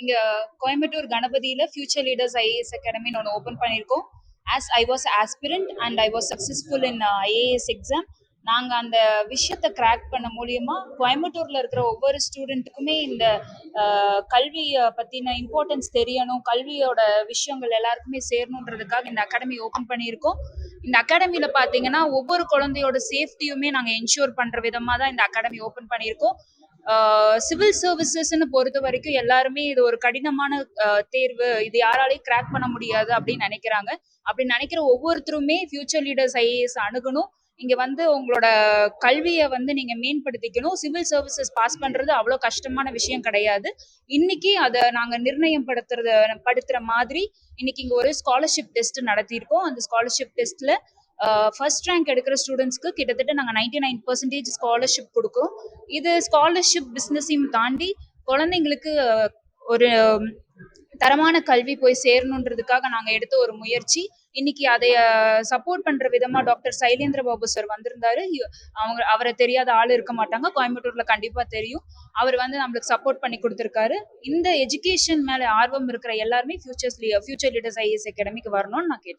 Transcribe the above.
இங்க Coimbatore கணபதியில future leaders IAS அகாடமின்னு ஒன்று open பண்ணியிருக்கோம். As I was aspirant and I was successful in IAS exam. நாங்கள் அந்த விஷயத்தை கிராக் பண்ண மூலியமா கோயம்புத்தூர்ல இருக்கிற ஒவ்வொரு ஸ்டூடெண்ட்டுக்குமே இந்த கல்வியை பற்றின இம்பார்ட்டன்ஸ் தெரியணும், கல்வியோட விஷயங்கள் எல்லாருக்குமே சேரணுன்றதுக்காக இந்த அகாடமி ஓப்பன் பண்ணியிருக்கோம். இந்த அகாடமியில் பார்த்தீங்கன்னா ஒவ்வொரு குழந்தையோட சேஃப்டியுமே நாங்கள் என்ஷூர் பண்ணுற விதமாக தான் இந்த அகாடமி ஓப்பன் பண்ணியிருக்கோம். சிவில் சர்வீசஸ்ன்னு பொறுத்த வரைக்கும் எல்லாருமே இது ஒரு கடினமான தேர்வு, இது யாராலையும் கிராக் பண்ண முடியாது அப்படின்னு நினைக்கிறாங்க. அப்படி நினைக்கிற ஒவ்வொருத்தருமே ஃபியூச்சர் லீடர்ஸ் ஐஏஎஸ் அணுகணும். இங்க வந்து உங்களோட கல்வியை வந்து நீங்க மேம்படுத்திக்கணும். சிவில் சர்வீசஸ் பாஸ் பண்றது அவ்வளோ கஷ்டமான விஷயம் கிடையாது. இன்னைக்கு அதை நாங்க நிர்ணயம் படுத்துற மாதிரி இன்னைக்கு இங்க ஒரு ஸ்காலர்ஷிப் டெஸ்ட் நடத்தியிருக்கோம். அந்த ஸ்காலர்ஷிப் டெஸ்ட்ல ஃபர்ஸ்ட் ரேங்க் எடுக்கிற ஸ்டூடெண்ட்ஸ்க்கு கிட்டத்தட்ட நாங்கள் 99% ஸ்காலர்ஷிப் கொடுக்குறோம். இது ஸ்காலர்ஷிப் பிஸ்னஸையும் தாண்டி குழந்தைங்களுக்கு ஒரு தரமான கல்வி போய் சேரணுன்றதுக்காக நாங்கள் எடுத்த ஒரு முயற்சி. இன்னைக்கு அதை சப்போர்ட் பண்ற விதமா டாக்டர் சைலேந்திர பாபு சார் வந்திருந்தாரு. அவரை தெரியாத ஆள் இருக்க மாட்டாங்க, கோயம்புத்தூர்ல கண்டிப்பா தெரியும். அவர் வந்து நம்மளுக்கு சப்போர்ட் பண்ணி கொடுத்துருக்காரு. இந்த எஜுகேஷன் மேல ஆர்வம் இருக்கிற எல்லாருமே ஃபியூச்சர் லீடர்ஸ் ஐஏஎஸ் அகாடமிக்கு வரணும்னு நான் கேட்டேன்.